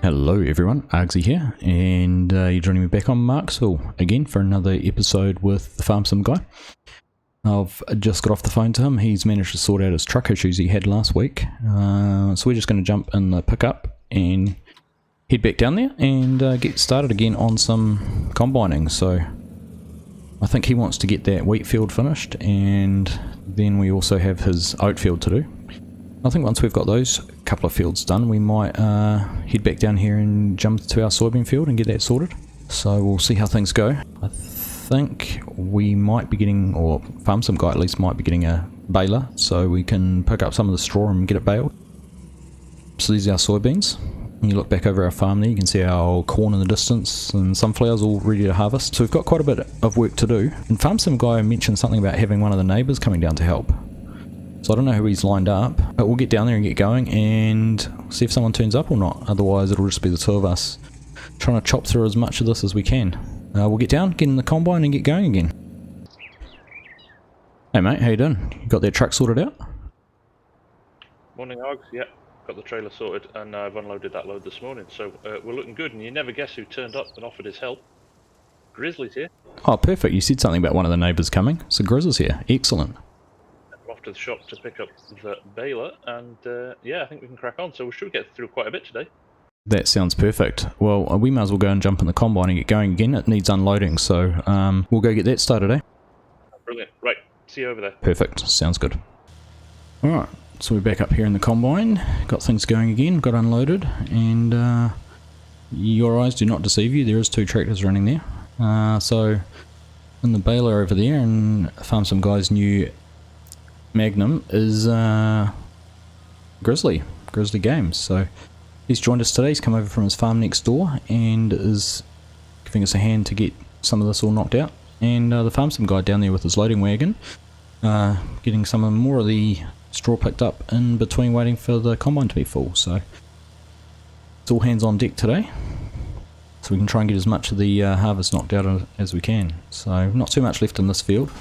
Hello everyone, Argsy here, and you're joining me back on Marxville again for another episode with the FarmSim Guy. I've just got off the phone to him. He's managed to sort out his truck issues he had last week, so we're just going to jump in the pickup and head back down there and get started again on some combining. So I think he wants to get that wheat field finished, and then we also have his oat field to do. I think once we've got those couple of fields done, we might head back down here and jump to our soybean field and get that sorted. So we'll see how things go. I think we might be getting, or FarmSim Guy at least might be getting a baler, so we can pick up some of the straw and get it baled. So these are our soybeans. When you look back over our farm there, you can see our corn in the distance and sunflowers all ready to harvest. So we've got quite a bit of work to do. And FarmSim Guy mentioned something about having one of the neighbours coming down to help. So I don't know who he's lined up, but we'll get down there and get going and see if someone turns up or not. Otherwise it'll just be the two of us trying to chop through as much of this as we can. We'll get down, get in the combine and get going again. Hey mate, how you doing? You got that truck sorted out? Morning Args, yeah. Got the trailer sorted and I've unloaded that load this morning. So we're looking good, and you never guess who turned up and offered his help. Grizzly's here. Oh perfect, you said something about one of the neighbours coming. So Grizzly's here, excellent. Off to the shop to pick up the baler, and yeah, I think we can crack on. So we should get through quite a bit today. That sounds perfect. Well, we might as well go and jump in the combine and get going again. It needs unloading, so we'll go get that started, eh? Brilliant. Right, see you over there. Perfect, sounds good. Alright, so we're back up here in the combine. Got things going again, got unloaded, and your eyes do not deceive you, there is two tractors running there. So in the baler over there, and FarmSim Guy's new Magnum is Grizzly Games. So he's joined us today. He's come over from his farm next door and is giving us a hand to get some of this all knocked out. And the FarmSim Guy down there with his loading wagon, getting some more of the straw picked up in between waiting for the combine to be full. So it's all hands on deck today, so we can try and get as much of the harvest knocked out as we can. So not too much left in this field.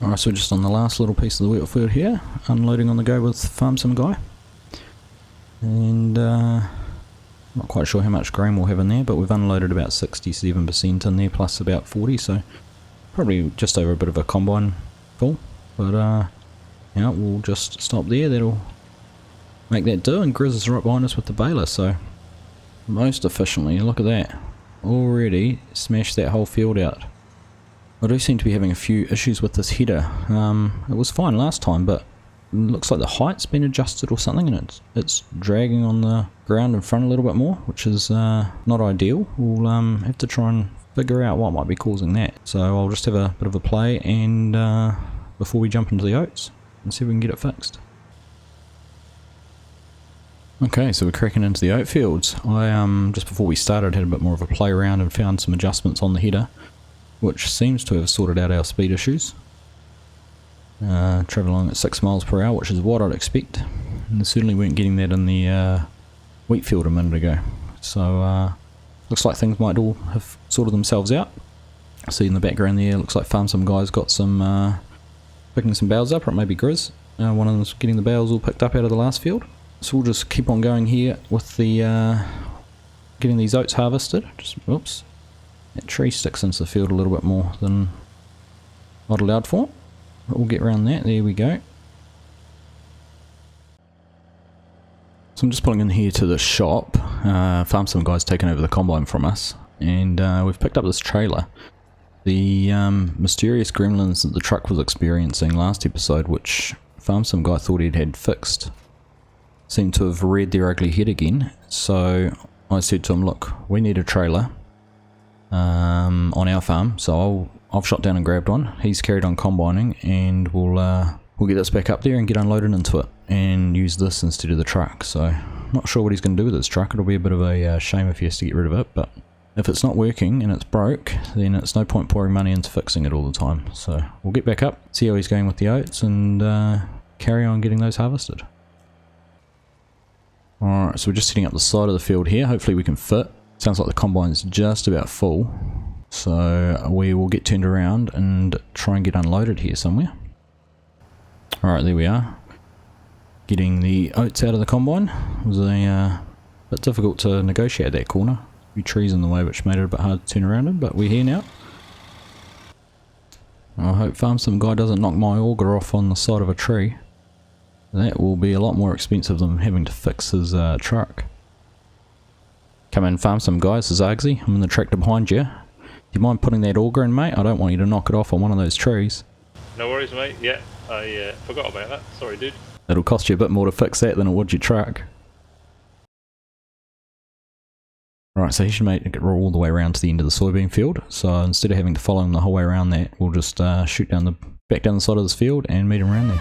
Alright, so just on the last little piece of the wheat field here, unloading on the go with FarmSim Guy. And not quite sure how much grain we'll have in there, but we've unloaded about 67% in there plus about 40, so probably just over a bit of a combine full. But yeah, we'll just stop there, that'll make that do, and Grizz is right behind us with the baler, so most efficiently, look at that, already smashed that whole field out. I do seem to be having a few issues with this header. It was fine last time, but it looks like the height's been adjusted or something, and it's dragging on the ground in front a little bit more, which is not ideal. We'll have to try and figure out what might be causing that. So I'll just have a bit of a play and before we jump into the oats and see if we can get it fixed. Okay, so we're cracking into the oat fields. I just before we started had a bit more of a play around and found some adjustments on the header, which seems to have sorted out our speed issues. Travel along at 6 miles per hour, which is what I'd expect. And they certainly weren't getting that in the wheat field a minute ago. So looks like things might all have sorted themselves out. See in the background there, looks like FarmSim Guy's got some picking some bales up, or it may be Grizz. One of them's getting the bales all picked up out of the last field. So we'll just keep on going here with the getting these oats harvested. Just whoops. That tree sticks into the field a little bit more than I'd allowed for. But we'll get around that, there we go. So I'm just pulling in here to the shop. FarmSim Guy's taken over the combine from us, and we've picked up this trailer. The mysterious gremlins that the truck was experiencing last episode, which FarmSim Guy thought he'd had fixed, seem to have reared their ugly head again. So I said to him, look, we need a trailer on our farm, so I've shot down and grabbed one. He's carried on combining, and we'll get this back up there and get unloaded into it and use this instead of the truck. So not sure what he's going to do with his truck. It'll be a bit of a shame if he has to get rid of it, but if it's not working and it's broke, then it's no point pouring money into fixing it all the time. So we'll get back up, see how he's going with the oats, and carry on getting those harvested. Alright, so we're just setting up the side of the field here. Hopefully we can fit. Sounds like the combine's just about full. So we will get turned around and try and get unloaded here somewhere. Alright, there we are. Getting the oats out of the combine. It was a bit difficult to negotiate that corner. A few trees in the way which made it a bit hard to turn around in, but we're here now. I hope FarmSim Guy doesn't knock my auger off on the side of a tree. That will be a lot more expensive than having to fix his truck. Come in, FarmSim Guy, this is Argsy. I'm in the tractor behind you. Do you mind putting that auger in, mate? I don't want you to knock it off on one of those trees. No worries, mate. Yeah, I forgot about that. Sorry, dude. It'll cost you a bit more to fix that than it would your truck. Right, so he should make it all the way around to the end of the soybean field. So instead of having to follow him the whole way around that, we'll just shoot down back down the side of this field and meet him around there.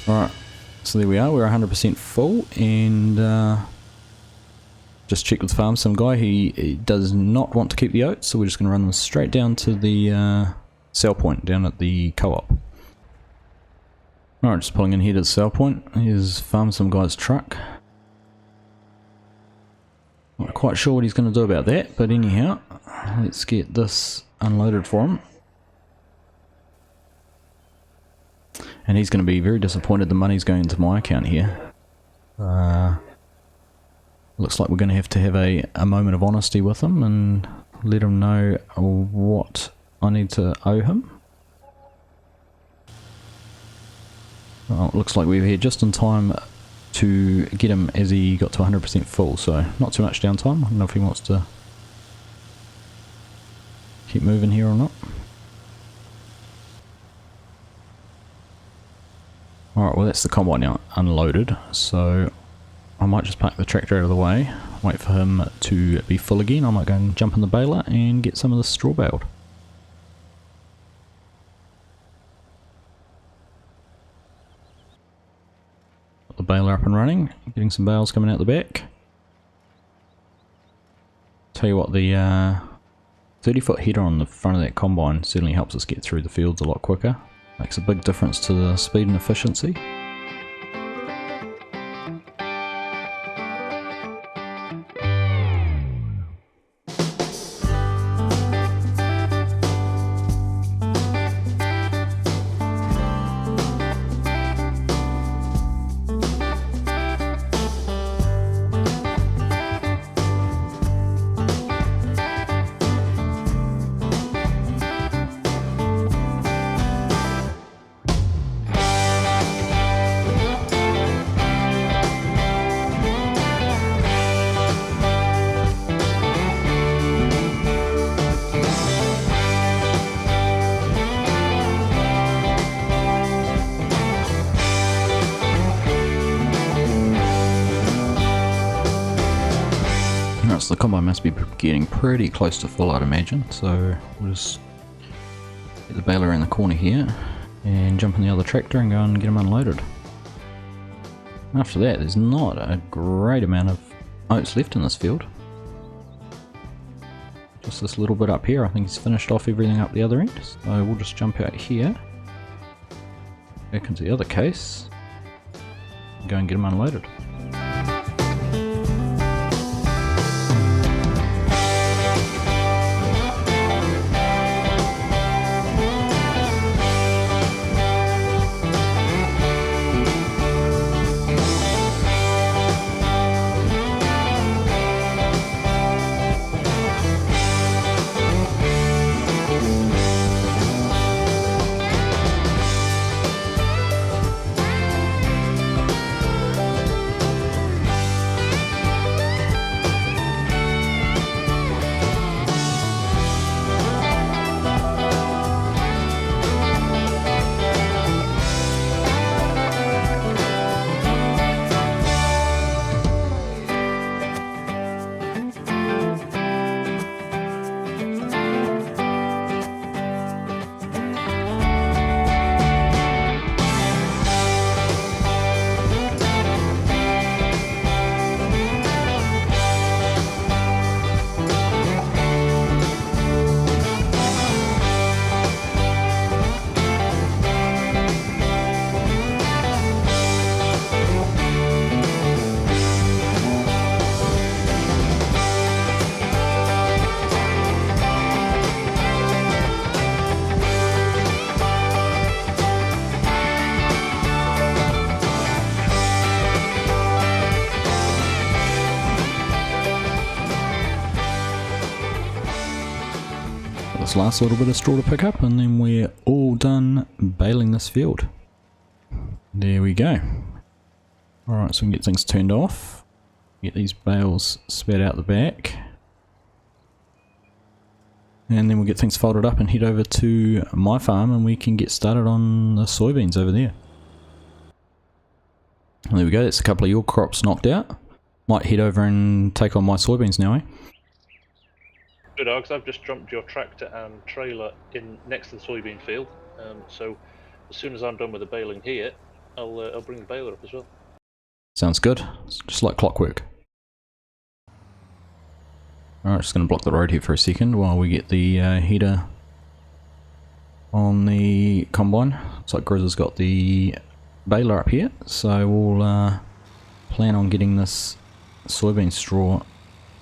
Alright, so there we are, we're 100% full, and just checked with FarmSim Guy, he does not want to keep the oats, so we're just going to run them straight down to the sell point down at the co-op. Alright, just pulling in here to the sell point. Here's FarmSim Guy's truck. Not quite sure what he's going to do about that, but anyhow, let's get this unloaded for him. And he's going to be very disappointed the money's going into my account here. Looks like we're going to have a moment of honesty with him and let him know what I need to owe him. Well, it looks like we're here just in time to get him as he got to 100% full, so not too much downtime. I don't know if he wants to keep moving here or not. Alright, well that's the combine now unloaded, so I might just park the tractor out of the way, wait for him to be full again. I might go and jump in the baler and get some of the straw baled. Got the baler up and running, getting some bales coming out the back. Tell you what, the 30-foot header on the front of that combine certainly helps us get through the fields a lot quicker. Makes a big difference to the speed and efficiency. honest, the combine must be getting pretty close to full, I'd imagine, so we'll just get the baler around the corner here and jump in the other tractor and go and get them unloaded. After that, there's not a great amount of oats left in this field. Just this little bit up here. I think he's finished off everything up the other end, so we'll just jump out here, back into the other case, and go and get them unloaded. This last little bit of straw to pick up, and then we're all done baling this field. There we go. Alright, so we can get things turned off, get these bales spat out the back, and then we'll get things folded up and head over to my farm and we can get started on the soybeans over there. And there we go, that's a couple of your crops knocked out. Might head over and take on my soybeans now, eh? Good, Args. I've just dumped your tractor and trailer in next to the soybean field. So as soon as I'm done with the baling here, I'll bring the baler up as well. Sounds good. It's just like clockwork. Alright, just going to block the road here for a second while we get the header on the combine. Looks like Grizz has got the baler up here, so we'll plan on getting this soybean straw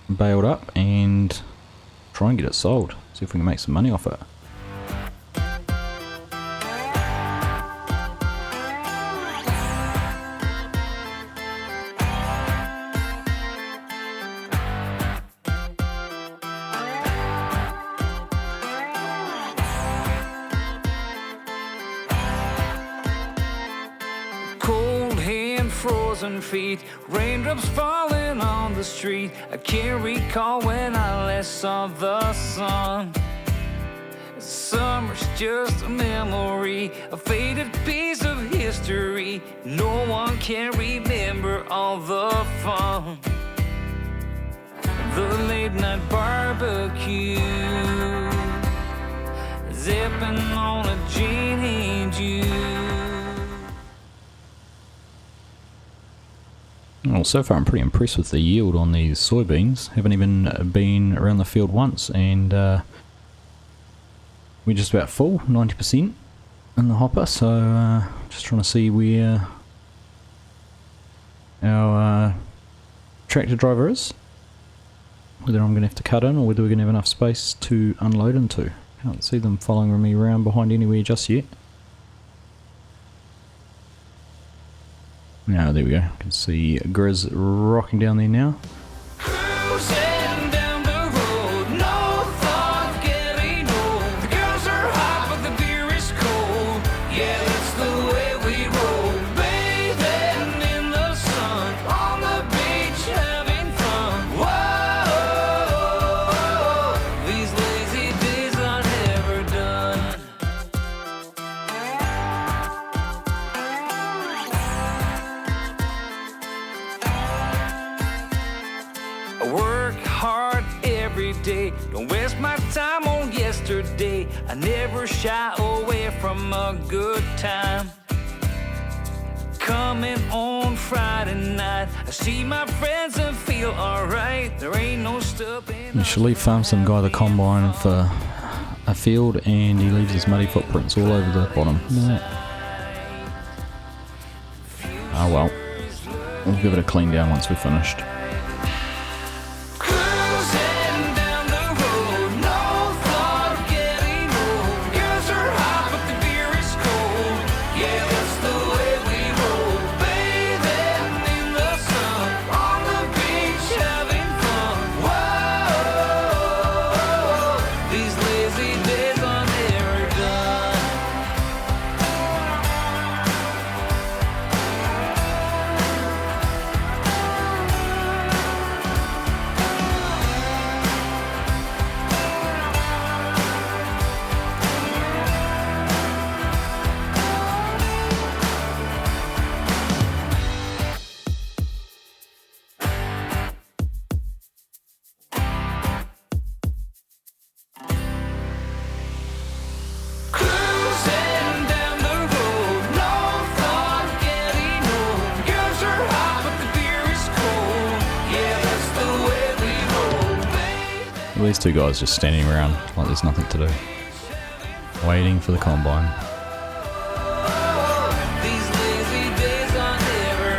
baled up and try and get it sold. See if we can make some money off it. Cold hand, frozen feet, raindrops falling on the street. I can't recall when I last saw the sun. Summer's just a memory, a faded piece of history. No one can remember all the fun. The late night barbecue, zipping on a gin and juice. Well, so far I'm pretty impressed with the yield on these soybeans. Haven't even been around the field once, and we're just about full, 90% in the hopper, so just trying to see where our tractor driver is. Whether I'm going to have to cut in or whether we're going to have enough space to unload into. Can't see them following me around behind anywhere just yet. Now, there we go. I can see Grizz rocking down there now. Cruising down the road, no thought getting old. The girls are hot, but the beer is cold. Yeah, that's the way we roll. Bathing in the sun, on the beach having fun. Whoa, these lazy days are never done. day. Don't waste my time on yesterday. I never shy away from a good time. Coming on Friday night, I see my friends and feel alright. There ain't no stopping. You should leave FarmSim Guy the combine for a field, and he leaves his muddy footprints all over the bottom. Oh well, we'll give it a clean down once we're finished. Cruising down the road, no thought of getting old. Girls are hot, but the beer is cold. Yeah, that's the way we roll. Bathing in the sun, on the beach having fun. Whoa, these lazy days are never done. Cruising down the road, no thought of getting old. Girls are hot, but the beer is cold. Yeah, that's the way we roll, baby. These two guys just standing around like there's nothing to do, waiting for the combine. These lazy days are never.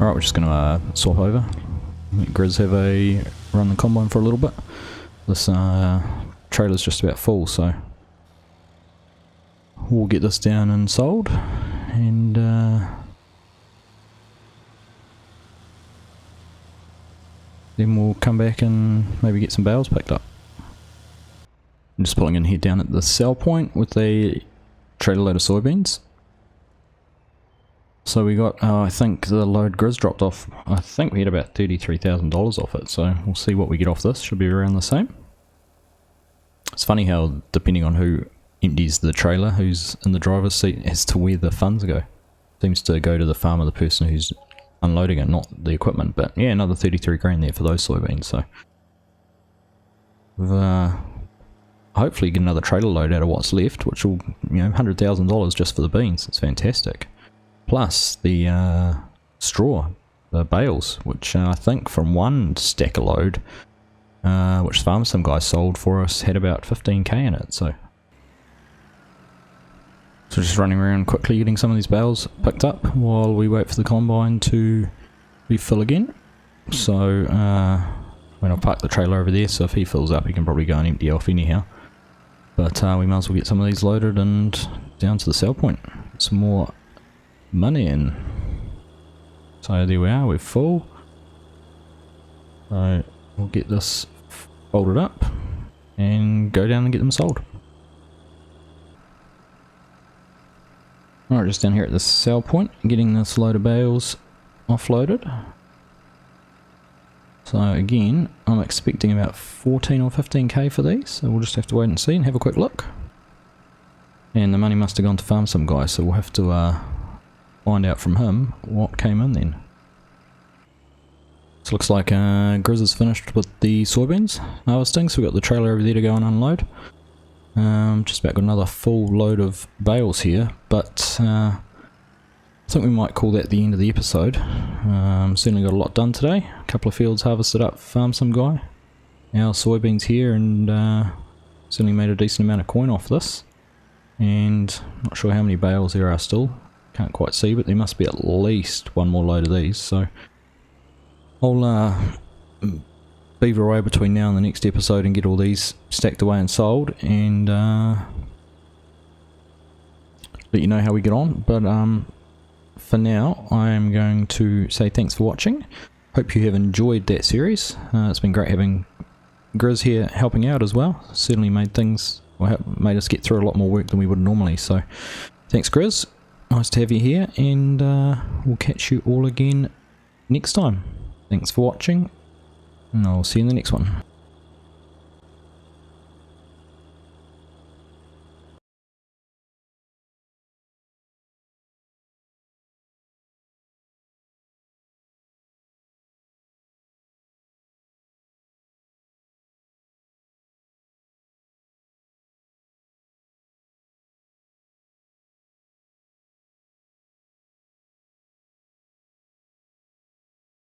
Alright, we're just going to swap over. Let Grizz have a run the combine for a little bit. This trailer's just about full, so we'll get this down and sold, and then we'll come back and maybe get some bales picked up. I'm just pulling in here down at the sell point with a trailer load of soybeans. So we got, I think the load Grizz dropped off, I think we had about $33,000 off it, so we'll see what we get off this. Should be around the same. It's funny how, depending on who empties the trailer, who's in the driver's seat, as to where the funds go. Seems to go to the farmer, the person who's unloading it, not the equipment. But yeah, another 33 grand there for those soybeans. So we've hopefully get another trailer load out of what's left, which will, you know, $100,000 just for the beans. It's fantastic. Plus the straw, the bales, which I think from one stack of load, which FarmSim Guy sold for us, had about 15k in it. So just running around quickly getting some of these bales picked up while we wait for the combine to refill again. So when I park the trailer over there, so if he fills up he can probably go and empty off anyhow. But we might as well get some of these loaded and down to the sell point. Get some more money in. So there we are, we're full. So we'll get this folded up and go down and get them sold. Alright, just down here at the sell point, getting this load of bales offloaded. So again, I'm expecting about 14 or 15k for these, so we'll just have to wait and see and have a quick look. And the money must have gone to FarmSim Guy, so we'll have to find out from him what came in then. So looks like Grizz is finished with the soybeans harvesting, so we've got the trailer over there to go and unload. Just about got another full load of bales here, but I think we might call that the end of the episode. Certainly got a lot done today. A couple of fields harvested up for FarmSim Guy. Our soybeans here, and certainly made a decent amount of coin off this. And not sure how many bales there are still. Can't quite see, but there must be at least one more load of these. So I'll beaver away between now and the next episode and get all these stacked away and sold, and let you know how we get on. But for now, I am going to say thanks for watching. Hope you have enjoyed that series. It's been great having Grizz here helping out as well. Certainly made things, well, made us get through a lot more work than we would normally. So thanks, Grizz. Nice to have you here, and we'll catch you all again next time. Thanks for watching, and I'll see you in the next one.